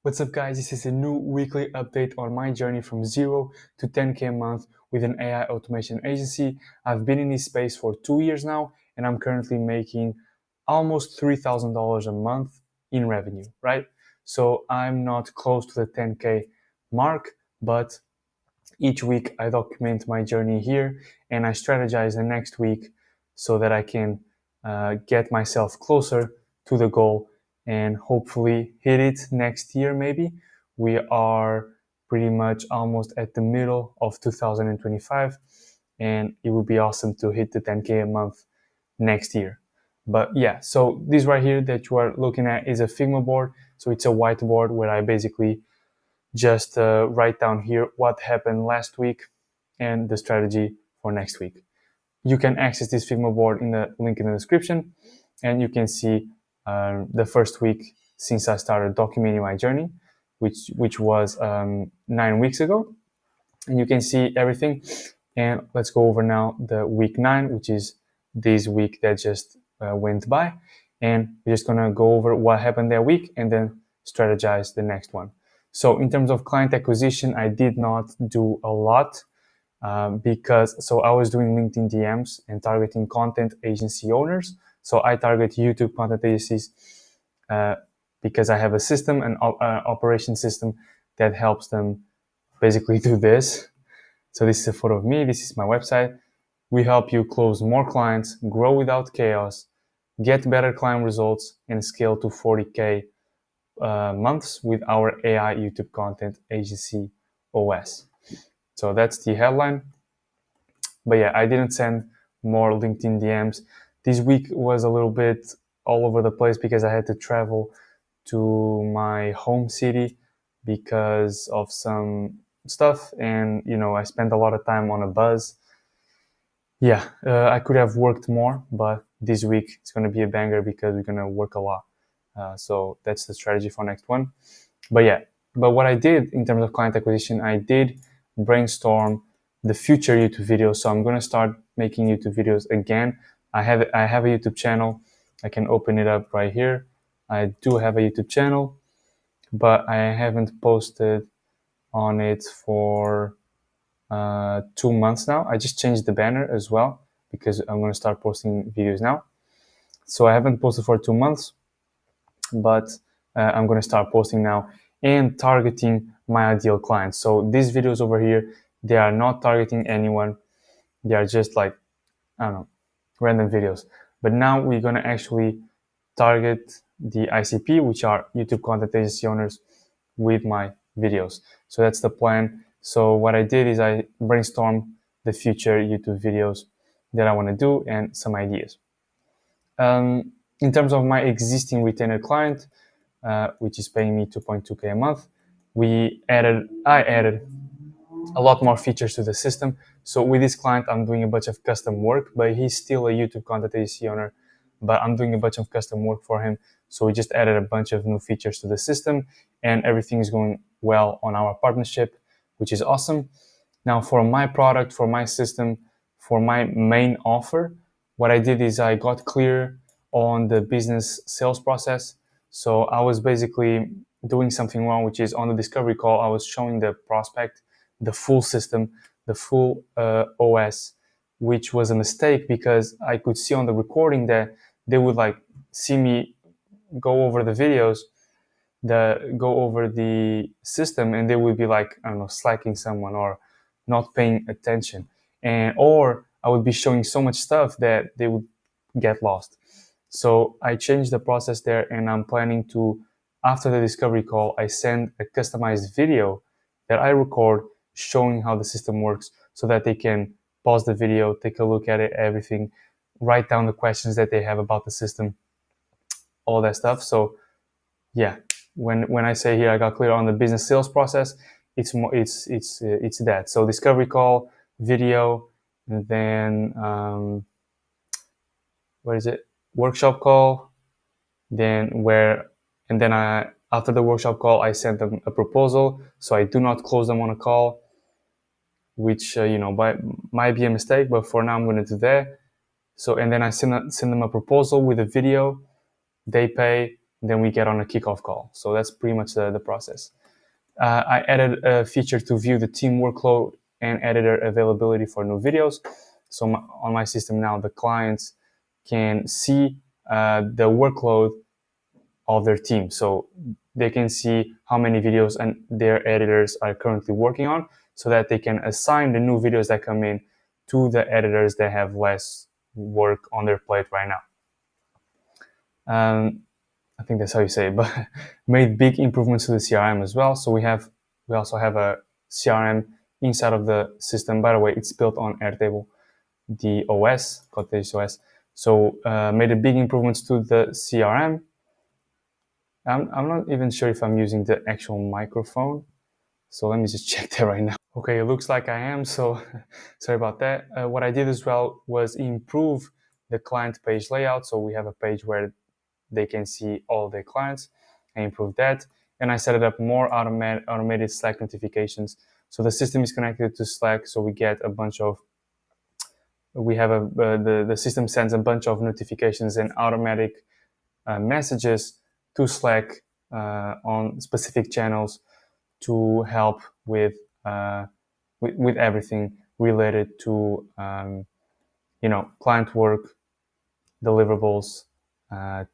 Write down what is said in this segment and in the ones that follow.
What's up guys, this is a new weekly update on my journey from 0 to 10K a month with an AI automation agency. I've been in this space for 2 years now and I'm currently making almost $3,000 a month in revenue, right? So I'm not close to the 10K mark, but each week I document my journey here and I strategize the next week so that I can get myself closer to the goal and hopefully hit it next year maybe. We are pretty much almost at the middle of 2025 and it would be awesome to hit the 10K a month next year. But yeah, so this right here that you are looking at is a Figma board. So it's a whiteboard where I basically just write down here what happened last week and the strategy for next week. You can access this Figma board in the link in the description, and you can see the first week since I started documenting my journey, which was 9 weeks ago, and you can see everything. And let's go over now the week 9, which is this week that just went by, and we're just gonna go over what happened that week and then strategize the next one. So in terms of client acquisition, I did not do a lot because I was doing LinkedIn DMs and targeting content agency owners. So I target YouTube content agencies because I have a system, an operation system that helps them basically do this. So this is a photo of me. This is my website. We help you close more clients, grow without chaos, get better client results, and scale to 40K months with our AI YouTube content agency OS. So that's the headline. But yeah, I didn't send more LinkedIn DMs. This week was a little bit all over the place because I had to travel to my home city because of some stuff. And, I spent a lot of time on a bus. Yeah, I could have worked more, but this week it's going to be a banger because we're going to work a lot. So that's the strategy for next one. But what I did in terms of client acquisition, I did brainstorm the future YouTube videos. So I'm going to start making YouTube videos again. I have a YouTube channel. I can open it up right here. I do have a YouTube channel, but I haven't posted on it for 2 months now. I just changed the banner as well because I'm going to start posting videos now. So I haven't posted for 2 months, but I'm going to start posting now and targeting my ideal clients. So these videos over here, they are not targeting anyone. They are just like, I don't know, random videos. But now we're going to actually target the ICP, which are YouTube content agency owners, with my videos. So that's the plan. So what I did is I brainstormed the future YouTube videos that I want to do and some ideas. In terms of my existing retainer client, which is paying me 2.2K a month, I added a lot more features to the system. So with this client, I'm doing a bunch of custom work, but he's still a YouTube content agency owner, but I'm doing a bunch of custom work for him. So we just added a bunch of new features to the system and everything is going well on our partnership, which is awesome. Now for my product, for my system, for my main offer, what I did is I got clear on the business sales process. So I was basically doing something wrong, which is on the discovery call, I was showing the prospect the full system, the full OS, which was a mistake because I could see on the recording that they would see me go over the videos, go over the system, and they would be slacking someone or not paying attention, or I would be showing so much stuff that they would get lost. So I changed the process there, and I'm planning to, after the discovery call, I send a customized video that I record showing how the system works so that they can pause the video, take a look at it, everything, write down the questions that they have about the system, all that stuff. So yeah, when I say here I got clear on the business sales process, it's that. So discovery call, video, and then workshop call, after the workshop call I sent them a proposal, so I do not close them on a call, which might be a mistake, but for now I'm going to do that. So and then I send them a proposal with a video. They pay, then we get on a kickoff call. So that's pretty much the process. I added a feature to view the team workload and editor availability for new videos. So on my system now, the clients can see the workload of their team. So they can see how many videos and their editors are currently working on, so that they can assign the new videos that come in to the editors that have less work on their plate right now. I think that's how you say it, but made big improvements to the CRM as well. So we also have a CRM inside of the system. By the way, it's built on Airtable, the OS, Cottage OS. So made a big improvements to the CRM. I'm not even sure if I'm using the actual microphone. So let me just check that right now. Okay, it looks like I am, so sorry about that. What I did as well was improve the client page layout. So we have a page where they can see all their clients. I improved that. And I set it up more automated Slack notifications. So the system is connected to Slack. So we get a bunch of, the system sends a bunch of notifications and automatic messages to Slack on specific channels to help with everything related to client work, deliverables,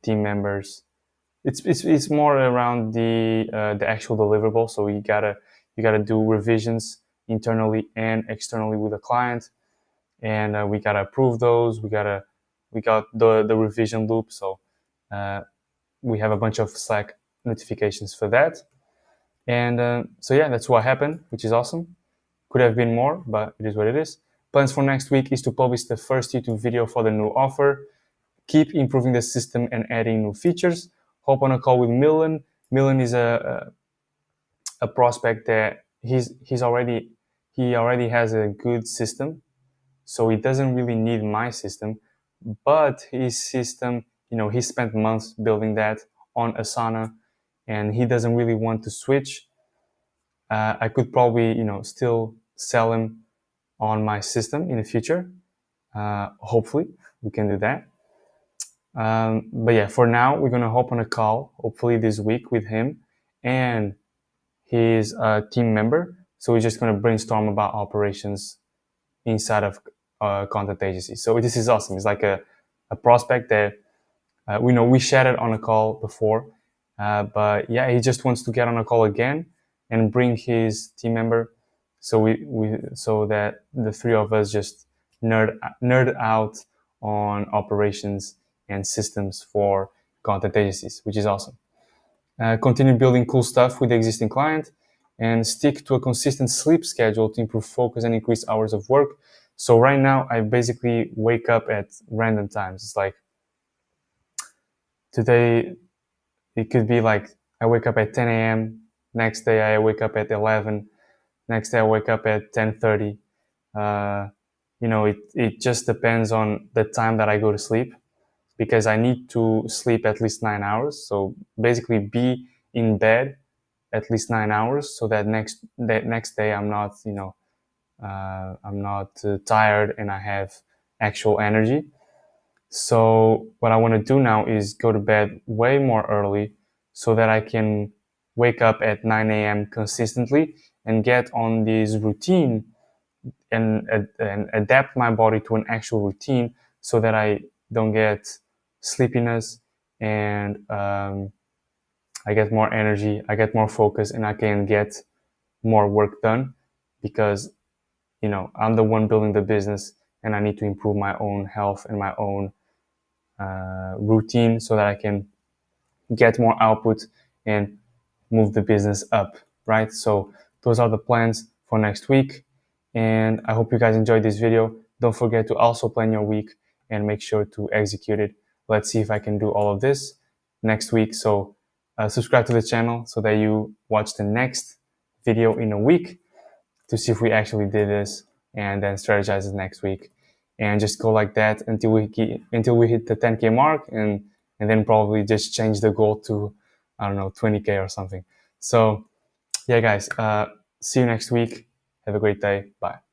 team members. It's more around the actual deliverable. So you gotta do revisions internally and externally with the client, and we gotta approve those. We got the revision loop. So we have a bunch of Slack notifications for that. And so yeah, that's what happened, which is awesome. Could have been more, but it is what it is. Plans for next week is to publish the first YouTube video for the new offer, keep improving the system and adding new features, hop on a call with Milan. Milan is a prospect that he already has a good system, so he doesn't really need my system, but his system, he spent months building that on Asana, and he doesn't really want to switch. I could probably, still sell him on my system in the future. Hopefully we can do that. But yeah, for now, we're going to hop on a call, hopefully this week, with him and his team member. So we're just going to brainstorm about operations inside of content agency. So this is awesome. It's like a prospect that we chatted on a call before, but yeah, he just wants to get on a call again and bring his team member. So so that the three of us just nerd out on operations and systems for content agencies, which is awesome. Continue building cool stuff with the existing client, and stick to a consistent sleep schedule to improve focus and increase hours of work. So right now, I basically wake up at random times. It's like today, it could be like I wake up at 10 a.m. Next day, I wake up at 11. Next day, I wake up at 10:30. It just depends on the time that I go to sleep, because I need to sleep at least 9 hours. So basically be in bed at least 9 hours, so that next day I'm not, tired and I have actual energy. So what I want to do now is go to bed way more early so that I can wake up at 9 a.m. consistently and get on this routine and adapt my body to an actual routine, so that I don't get sleepiness, and I get more energy, I get more focus, and I can get more work done, because I'm the one building the business, and I need to improve my own health and my own routine, so that I can get more output and move the business up, right? So those are the plans for next week, and I hope you guys enjoyed this video. Don't forget to also plan your week and make sure to execute it. Let's see if I can do all of this next week. So subscribe to the channel so that you watch the next video in a week to see if we actually did this, and then strategize it next week, and just go like that until we hit the 10K mark, and then probably just change the goal to, I don't know, 20K or something. So yeah, guys, see you next week. Have a great day. Bye.